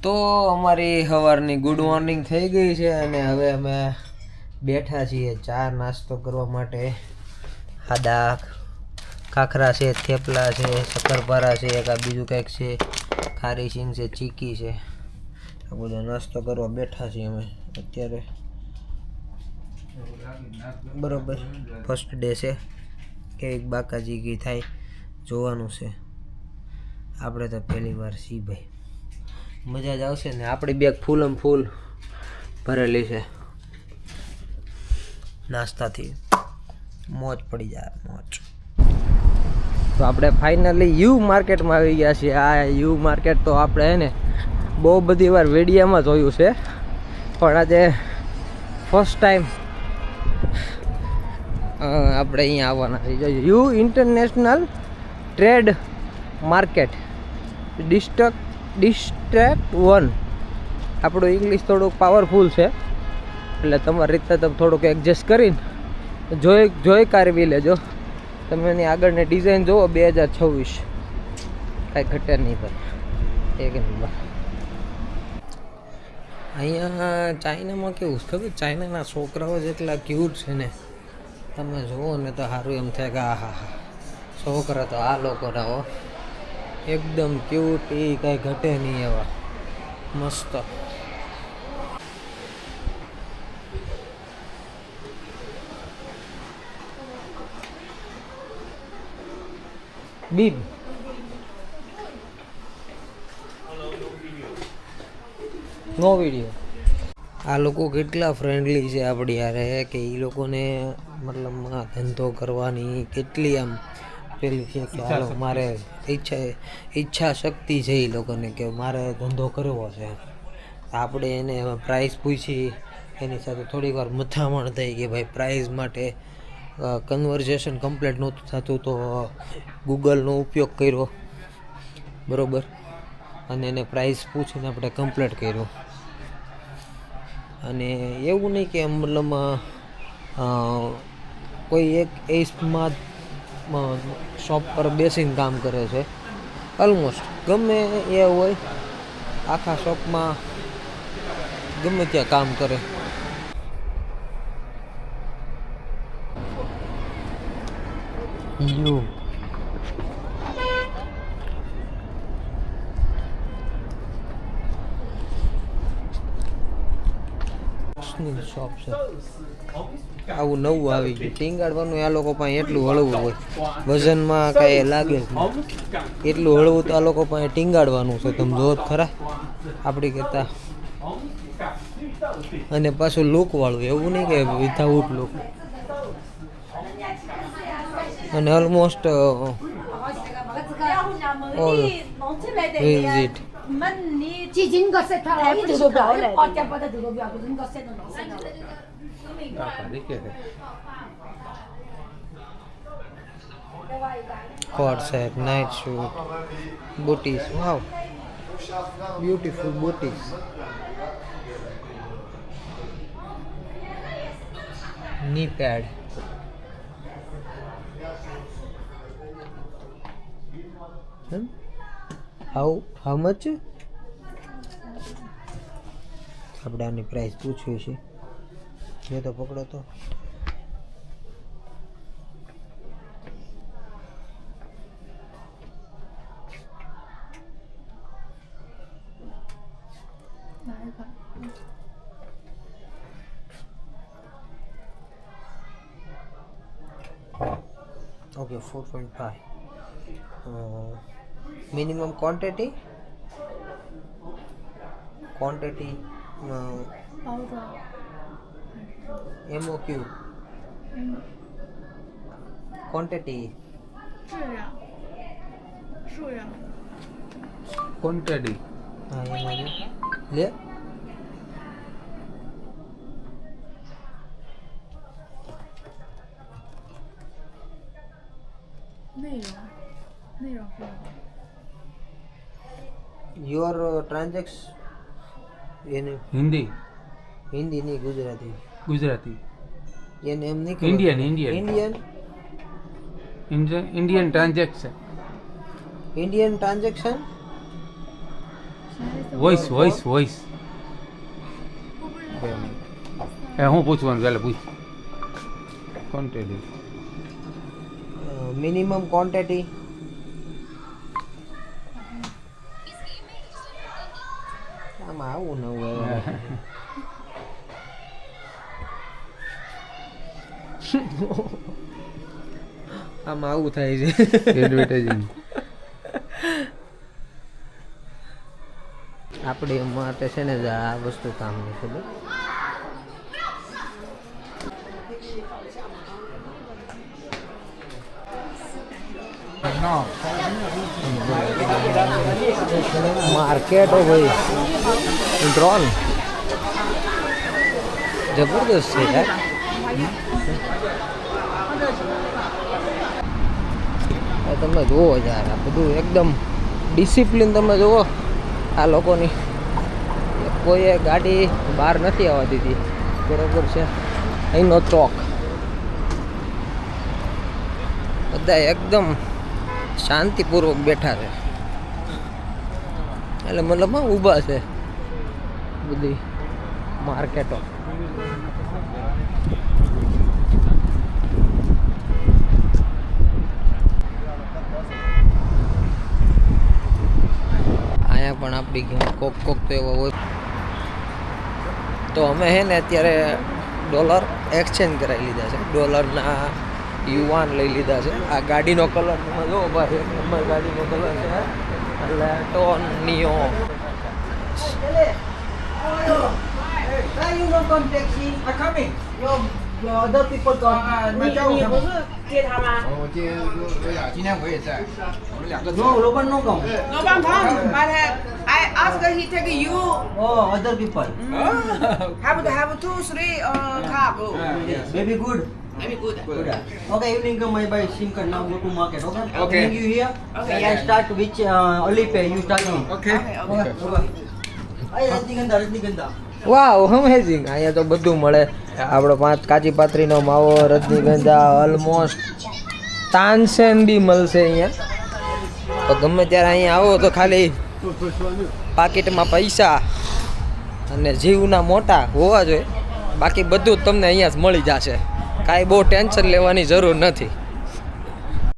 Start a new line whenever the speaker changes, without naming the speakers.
તો અમારી સવારની ગુડ મોર્નિંગ થઈ ગઈ છે અને હવે અમે બેઠા છીએ ચા નાસ્તો કરવા માટે. આદા ખાખરા છે, થેપલા છે, શક્કરપારા છે, એક આ બીજું કંઈક છે, ખારી સિંગ છે, ચીકી છે. આ બધો નાસ્તો કરવા બેઠા છીએ અમે અત્યારે. બરોબર, ફર્સ્ટ ડે છે, કેવીક બાકાજીકી થાય જોવાનું છે. આપણે તો પહેલી વાર સી ભાઈ, મજા જ આવશે ને. આપણી બેગ ફૂલમ ફૂલ ભરેલી છે નાસ્તાથી, મોજ પડી જાય મોજ. તો આપણે ફાઇનલી યુ માર્કેટમાં આવી ગયા છીએ. આ યુ માર્કેટ તો આપણે હે ને બહુ બધી વાર વિડીયામાં જોયું છે, પણ આજે ફર્સ્ટ ટાઈમ આપણે અહીંયા આવવાના છે. You international trade market, district 1. આપણું ઇંગ્લિશ થોડુંક પાવરફુલ છે, એટલે તમારી રીતે તમે થોડુંક એડજસ્ટ કરીને જોઈ કાઢવી લેજો. તમે એની આગળની ડિઝાઇન જુઓ, 2026, કાંઈ ઘટે નહીં ભાઈ, એક નંબર. અહીંયા ચાઇનામાં કેવું છે ખબર, ચાઇનાના છોકરાઓ જેટલા ક્યુટ છે ને, તમે જુઓ ને તો સારું એમ થાય કે આ હા હા, છોકરા તો આ લોકોના હો, એકદમ ક્યુટ, એ કાંઈ ઘટે નહીં એવા મસ્ત. બીબ નો વિડીયો. આ લોકો કેટલા ફ્રેન્ડલી છે આપણી યારે, કે એ લોકોને મતલબમાં ધંધો કરવાની કેટલી આમ પેલી છે કે હાલો મારે ઈચ્છા શક્તિ છે એ લોકોને કે મારે ધંધો કરવો છે. આપણે એને પ્રાઇસ પૂછી, એની સાથે થોડીક વાર મથામણ થઈ કે ભાઈ પ્રાઇઝ માટે કન્વર્ઝેશન કમ્પ્લીટ નહોતું થતું, તો ગૂગલનો ઉપયોગ કર્યો બરાબર, અને એને પ્રાઇસ પૂછીને આપણે કમ્પ્લીટ કર્યું. અને એવું નહીં કે મતલબ કોઈ એક એજમાં શોપ પર બેસીને કામ કરે છે. ઓલમોસ્ટ ગમે એ હોય, આખા શોપમાં ગમે ત્યાં કામ કરે. યુ શોપ છે, આવું નવું આવી ગયું. ટીંગાડવાનું આ લોકો પાસે એટલું હળવું હોય, વજનમાં કાંઈ લાગે જ નહીં, એટલું હળવું તો આ લોકો પાસે ટીંગાડવાનું છે. તમે જો ખરા આપણી કરતા. અને પાછું લુકવાળું, એવું નહીં કે વિધાઉટ લુક. અને almost all visit. Coat set, night suit, booties. Wow, beautiful booties. Knee pad. How much? આપણે આની પ્રાઇસ પૂછવી છે. જો તો પકડો તો. Okay, 4.5. Minimum quantity MOQ quantity
quantity
હા એમાં લે. યોર ટ્રાન્ઝેક્શન એને
હિન્દી
નહીં,
ગુજરાતી
એને એમ નહીં,
Indian transaction
Indian transaction
voice voice voice એ હું પૂછવાનું ચાલે પૂછ ક્વોન્ટિટી
મિનિમમ ક્વોન્ટિટી આમાં આવું ન હોય આમાં આવું થાય છે
એડવર્ટાઇઝિંગ
આપણે માટે છે ને આ વસ્તુ કામ નહીં ખબર मार्केट हो भाई ड्रोन जबरदस्त है यार તમે જુઓ યાર આ બધું એકદમ ડિસિપ્લિન તમે જુઓ આ લોકોની કોઈએ ગાડી બહાર નથી આવવા દીધી બરોબર છે અહીંનો ચોક બધા એકદમ શાંતિપૂર્વક બેઠા છે એટલે મતલબમાં ઊભા છે બધી માર્કેટો અહીંયા પણ આપણી કોક કોક તો એવા હોય તો અમે હે ને અત્યારે ડોલર એક્સચેન્જ કરાવી લીધા છે ડોલરના યુવાન લઈ લીધા છે આ ગાડીનો કલર તમે જો ભાઈ એક નંબર ગાડીનો કલર છે એટલે tone neo
You don't come taxi. I'm coming. Your other people come. 你不是接他吗？
今天我也在，我们两个
No, Logan no come.
No one come, but I ask he take you.
Oh, other people.
Have 2, 3 car go.
Baby good.
Maybe good.
Good. Okay, evening come I buy SIM card now go to market. Okay.
Okay.
Bring you here.
Okay.
I start which Alipay you start me.
Okay.
Okay.
Hey, Rajnikanda.
Vav amazing અહીંયા તો બધું મળે આપણો 5 કાચી પાત્રીનો માવો Rajnigandha almost Tansen બી મળશે અહીંયા તો ગમે ત્યારે અહીંયા આવો તો ખાલી પાકીટમાં પૈસા અને જીવના મોટા હોવા જોઈએ બાકી બધું જ તમને અહીંયા જ મળી જશે કાંઈ બહુ ટેન્શન લેવાની જરૂર નથી